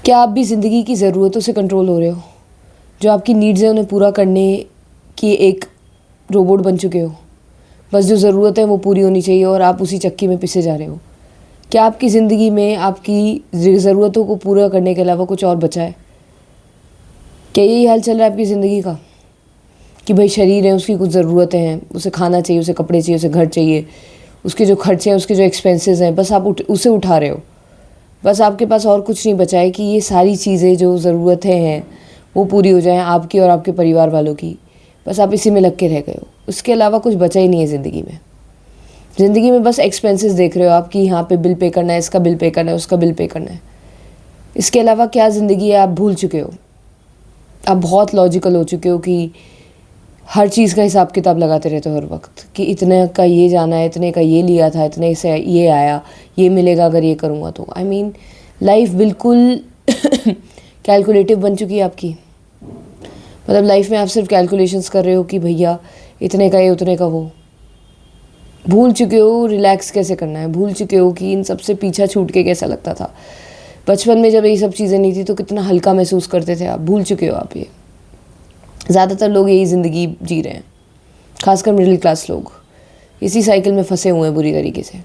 क्या आप भी ज़िंदगी की ज़रूरतों से कंट्रोल हो रहे हो? जो आपकी नीड्स हैं उन्हें पूरा करने की एक रोबोट बन चुके हो। बस जो ज़रूरत है वो पूरी होनी चाहिए और आप उसी चक्की में पिसे जा रहे हो। क्या आपकी ज़िंदगी में आपकी ज़रूरतों को पूरा करने के अलावा कुछ और बचा है? क्या यही हाल चल रहा है आपकी ज़िंदगी का कि भाई शरीर है, उसकी कुछ ज़रूरतें हैं, उसे खाना चाहिए, उसे कपड़े चाहिए, उसे घर चाहिए, उसके जो खर्चे हैं, उसके जो एक्सपेंसेस हैं, बस आप उसे उठा रहे हो। बस आपके पास और कुछ नहीं बचा है कि ये सारी चीज़ें जो ज़रूरतें हैं वो पूरी हो जाएं, आपकी और आपके परिवार वालों की। बस आप इसी में लग के रह गए हो। उसके अलावा कुछ बचा ही नहीं है ज़िंदगी में। ज़िंदगी में बस एक्सपेंसेस देख रहे हो आप कि यहाँ पे बिल पे करना है, इसका बिल पे करना है, उसका बिल पे करना है। इसके अलावा क्या ज़िंदगी है आप भूल चुके हो। आप बहुत लॉजिकल हो चुके हो कि हर चीज़ का हिसाब किताब लगाते रहते हो हर वक्त कि इतने का ये जाना है, इतने का ये लिया था, इतने से ये आया, ये मिलेगा अगर ये करूँगा तो। आई मीन लाइफ बिल्कुल कैलकुलेटिव बन चुकी है आपकी। मतलब लाइफ में आप सिर्फ कैलकुलेशंस कर रहे हो कि भैया इतने का ये, उतने का वो। भूल चुके हो रिलैक्स कैसे करना है, भूल चुके हो कि इन सब से पीछा छूट के कैसा लगता था। बचपन में जब ये सब चीज़ें नहीं थी तो कितना हल्का महसूस करते थे आप। भूल चुके हो आप ये। ज़्यादातर लोग यही ज़िंदगी जी रहे हैं, खासकर मिडिल क्लास लोग इसी साइकिल में फंसे हुए हैं बुरी तरीके से,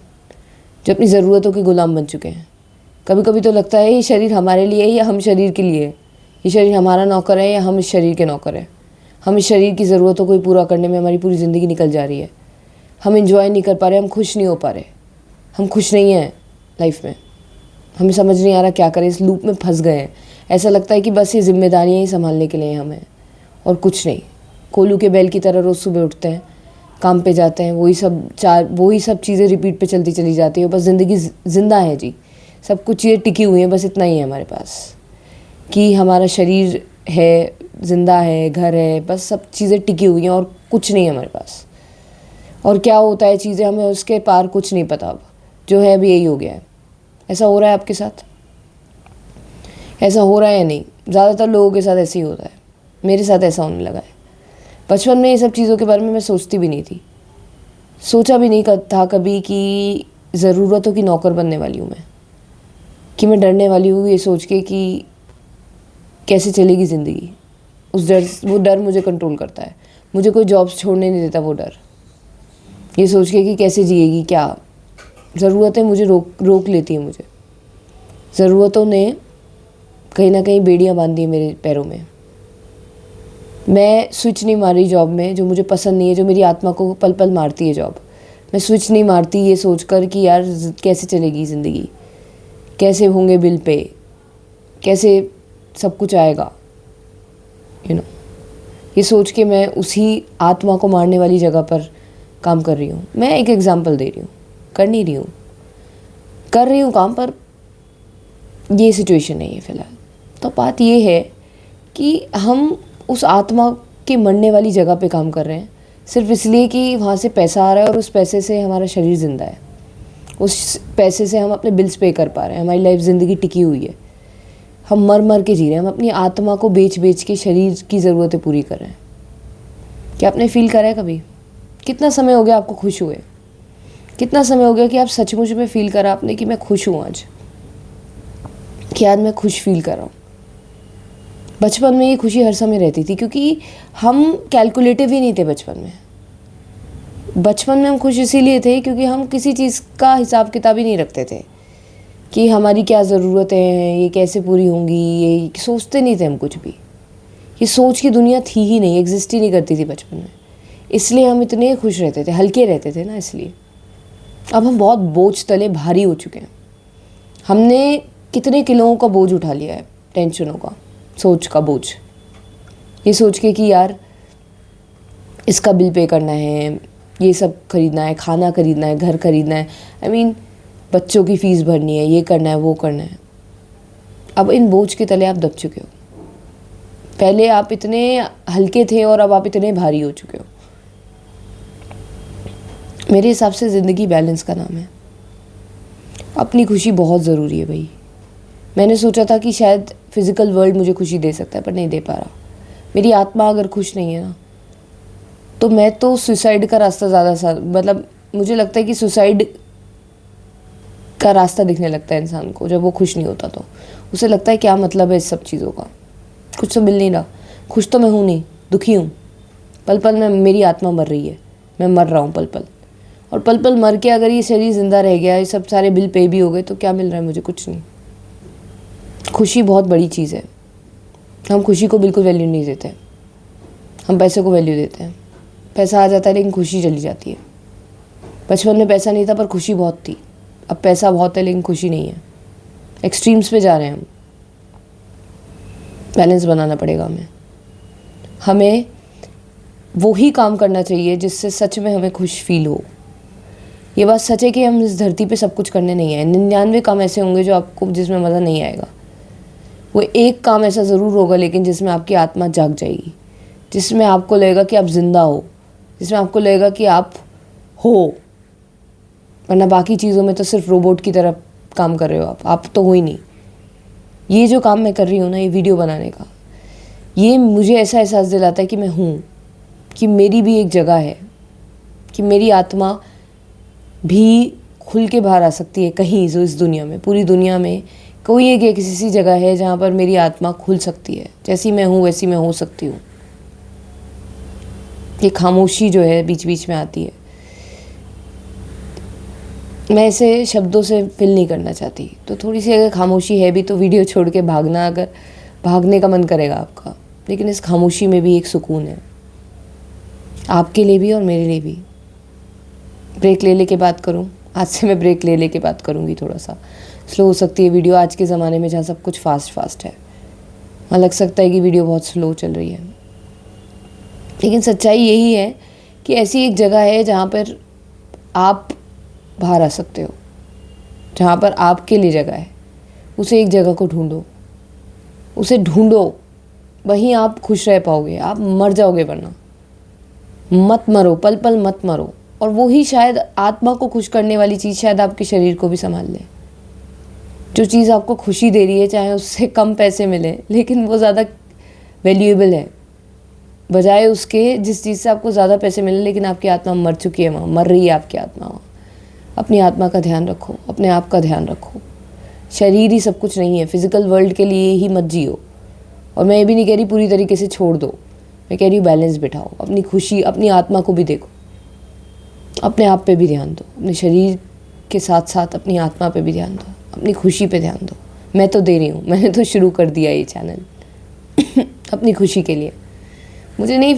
जो अपनी ज़रूरतों के गुलाम बन चुके हैं। कभी कभी तो लगता है ये शरीर हमारे लिए है या हम शरीर के लिए है। ये शरीर हमारा नौकर है या हम इस शरीर के नौकर हैं। हम इस शरीर की ज़रूरतों को ही पूरा करने में हमारी पूरी ज़िंदगी निकल जा रही है। हम इंजॉय नहीं कर पा रहे, हम खुश नहीं हो पा रहे, हम खुश नहीं हैं लाइफ में। हमें समझ नहीं आ रहा क्या करें, इस लूप में फंस गए हैं। ऐसा लगता है कि बस ये जिम्मेदारियाँ ही संभालने के लिए हमें और कुछ नहीं। कोलू के बैल की तरह रोज़ सुबह उठते हैं, काम पे जाते हैं, वही सब चीज़ें रिपीट पे चलती चली जाती है। बस ज़िंदगी ज़िंदा है जी, सब कुछ चीज़ें टिकी हुई हैं, बस इतना ही है हमारे पास कि हमारा शरीर है, ज़िंदा है, घर है, बस सब चीज़ें टिकी हुई हैं और कुछ नहीं है हमारे पास। और क्या होता है चीज़ें, हमें उसके पार कुछ नहीं पता। अब जो है अभी यही हो गया है। ऐसा हो रहा है आपके साथ? ऐसा हो रहा है या नहीं? ज़्यादातर लोगों के साथ ऐसे ही होता है। मेरे साथ ऐसा होने लगा है। बचपन में ये सब चीज़ों के बारे में मैं सोचती भी नहीं थी, सोचा भी नहीं था कभी कि ज़रूरतों की नौकर बनने वाली हूँ मैं, कि मैं डरने वाली हूँ ये सोच के कि कैसे चलेगी ज़िंदगी। वो डर मुझे कंट्रोल करता है। मुझे कोई जॉब्स छोड़ने नहीं देता वो डर, ये सोच के कि कैसे जिएगी, क्या ज़रूरतें मुझे रोक लेती हैं। मुझे ज़रूरतों ने कहीं ना कहीं बेड़ियाँ बांध दी मेरे पैरों में। मैं स्विच नहीं मार रही जॉब में जो मुझे पसंद नहीं है, जो मेरी आत्मा को पल पल मारती है जॉब। मैं स्विच नहीं मारती ये सोचकर कि यार कैसे चलेगी ज़िंदगी, कैसे होंगे बिल पे, कैसे सब कुछ आएगा, ये सोच के मैं उसी आत्मा को मारने वाली जगह पर काम कर रही हूँ। मैं एक एग्जांपल दे रही हूँ, कर नहीं रही हूँ, कर रही हूँ काम, पर ये सिचुएशन नहीं है फ़िलहाल। तो बात ये है कि हम उस आत्मा के मरने वाली जगह पे काम कर रहे हैं सिर्फ इसलिए कि वहाँ से पैसा आ रहा है और उस पैसे से हमारा शरीर ज़िंदा है। उस पैसे से हम अपने बिल्स पे कर पा रहे हैं, हमारी लाइफ ज़िंदगी टिकी हुई है। हम मर मर के जी रहे हैं, हम अपनी आत्मा को बेच बेच के शरीर की ज़रूरतें पूरी कर रहे हैं। क्या आपने फील करा है कभी? कितना समय हो गया आपको खुश हुए? कितना समय हो गया कि आप सचमुच में फील करा आपने कि मैं खुश हूँ आज, कि आज मैं खुश फील कर रहा हूँ? बचपन में ये खुशी हर समय रहती थी क्योंकि हम कैलकुलेटिव ही नहीं थे बचपन में। बचपन में हम खुश इसीलिए थे क्योंकि हम किसी चीज़ का हिसाब किताब ही नहीं रखते थे कि हमारी क्या ज़रूरतें हैं, ये कैसे पूरी होंगी, ये सोचते नहीं थे हम कुछ भी। ये सोच की दुनिया थी ही नहीं, एग्जिस्ट ही नहीं करती थी बचपन में। इसलिए हम इतने खुश रहते थे, हल्के रहते थे ना, इसलिए। अब हम बहुत बोझ तले भारी हो चुके हैं। हमने कितने किलों का बोझ उठा लिया है, टेंशनों का, सोच का बोझ। ये सोच के कि यार इसका बिल पे करना है, ये सब खरीदना है, खाना खरीदना है, घर खरीदना है, आई मीन बच्चों की फ़ीस भरनी है, ये करना है, वो करना है। अब इन बोझ के तले आप दब चुके हो। पहले आप इतने हल्के थे और अब आप इतने भारी हो चुके हो। मेरे हिसाब से ज़िंदगी बैलेंस का नाम है। अपनी खुशी बहुत ज़रूरी है भाई। मैंने सोचा था कि शायद फिज़िकल वर्ल्ड मुझे खुशी दे सकता है, पर नहीं दे पा रहा। मेरी आत्मा अगर खुश नहीं है ना, तो मैं तो सुसाइड का रास्ता ज़्यादा मतलब मुझे लगता है कि सुसाइड का रास्ता दिखने लगता है इंसान को जब वो खुश नहीं होता। तो उसे लगता है क्या मतलब है इस सब चीज़ों का, कुछ तो मिल नहीं रहा। खुश तो मैं हूँ नहीं, दुखी हूँ। पल पल में मेरी आत्मा मर रही है, मैं मर रहा हूँ पल पल। और पल पल मर के अगर ये शरीर ज़िंदा रह गया, ये सब सारे बिल पे भी हो गए, तो क्या मिल रहा है मुझे? कुछ नहीं। खुशी बहुत बड़ी चीज़ है। हम खुशी को बिल्कुल वैल्यू नहीं देते, हम पैसे को वैल्यू देते हैं। पैसा आ जाता है लेकिन खुशी चली जाती है। बचपन में पैसा नहीं था पर खुशी बहुत थी, अब पैसा बहुत है लेकिन खुशी नहीं है। एक्सट्रीम्स पे जा रहे हैं हम। बैलेंस बनाना पड़ेगा हमें वो ही काम करना चाहिए जिससे सच में हमें खुश फील हो। ये बात सच है कि हम इस धरती पे सब कुछ करने नहीं आए। 99 काम ऐसे होंगे जो आपको जिसमें मज़ा नहीं आएगा। वो एक काम ऐसा ज़रूर होगा लेकिन जिसमें आपकी आत्मा जाग जाएगी, जिसमें आपको लगेगा कि आप जिंदा हो, जिसमें आपको लगेगा कि आप हो। वरना बाकी चीज़ों में तो सिर्फ रोबोट की तरह काम कर रहे हो आप तो हो ही नहीं। ये जो काम मैं कर रही हूँ ना, ये वीडियो बनाने का, ये मुझे ऐसा एहसास दिलाता है कि मैं हूँ, कि मेरी भी एक जगह है, कि मेरी आत्मा भी खुल के बाहर आ सकती है कहीं। जो इस दुनिया में, पूरी दुनिया में कोई एक किसी सी जगह है जहाँ पर मेरी आत्मा खुल सकती है। जैसी मैं हूँ वैसी मैं हो सकती हूँ। ये खामोशी जो है बीच बीच में आती है, मैं इसे शब्दों से फिल नहीं करना चाहती। तो थोड़ी सी अगर खामोशी है भी तो वीडियो छोड़ के भागना, अगर भागने का मन करेगा आपका, लेकिन इस खामोशी में भी एक सुकून है, आपके लिए भी और मेरे लिए भी। ब्रेक ले लेके बात करूं, आज से मैं ब्रेक ले लेके बात करूंगी। थोड़ा सा स्लो हो सकती है वीडियो आज के ज़माने में जहाँ सब कुछ फास्ट है। वहाँ लग सकता है कि वीडियो बहुत स्लो चल रही है, लेकिन सच्चाई यही है कि ऐसी एक जगह है जहाँ पर आप बाहर आ सकते हो, जहाँ पर आपके लिए जगह है। उसे एक जगह को ढूंढो, उसे ढूंढो, वहीं आप खुश रह पाओगे। आप मर जाओगे वरना। मत मरो, पल पल मत मरो। और वही शायद आत्मा को खुश करने वाली चीज़ शायद आपके शरीर को भी संभाल ले। जो चीज़ आपको खुशी दे रही है, चाहे उससे कम पैसे मिले, लेकिन वो ज़्यादा वैल्यूएबल है बजाय उसके जिस चीज़ से आपको ज़्यादा पैसे मिले लेकिन आपकी आत्मा मर चुकी है, वहाँ मर रही है आपकी आत्मा। वहाँ अपनी आत्मा का ध्यान रखो, अपने आप का ध्यान रखो। शरीर ही सब कुछ नहीं है। फिजिकल वर्ल्ड के लिए ही मत जियो। और मैं ये भी नहीं कह रही पूरी तरीके से छोड़ दो, मैं कह रही हूँ बैलेंस बिठाओ। अपनी खुशी, अपनी आत्मा को भी देखो, अपने आप पे भी ध्यान दो। अपने शरीर के साथ साथ अपनी आत्मा पे भी ध्यान दो, अपनी खुशी पे ध्यान दो। मैं तो दे रही हूँ, मैंने तो शुरू कर दिया ये चैनल अपनी खुशी के लिए। मुझे नहीं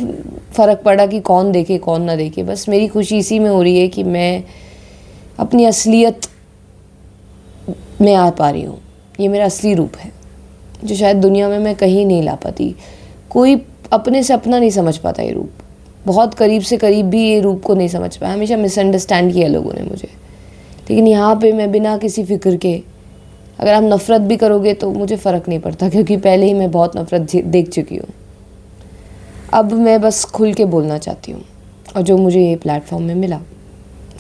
फ़र्क पड़ा कि कौन देखे कौन ना देखे, बस मेरी खुशी इसी में हो रही है कि मैं अपनी असलियत में आ पा रही हूँ। ये मेरा असली रूप है जो शायद दुनिया में मैं कहीं नहीं ला पाती। कोई अपने से अपना नहीं समझ पाता ये रूप। बहुत करीब से करीब भी ये रूप को नहीं समझ पाया। हमेशा मिसअंडरस्टैंड किया लोगों ने मुझे। लेकिन यहाँ पे मैं बिना किसी फ़िक्र के, अगर आप नफ़रत भी करोगे तो मुझे फ़र्क नहीं पड़ता, क्योंकि पहले ही मैं बहुत नफ़रत देख चुकी हूँ। अब मैं बस खुल के बोलना चाहती हूँ, और जो मुझे ये प्लेटफॉर्म में मिला।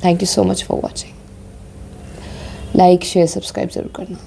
Thank you so much for watching. Like share subscribe ज़रूर करना।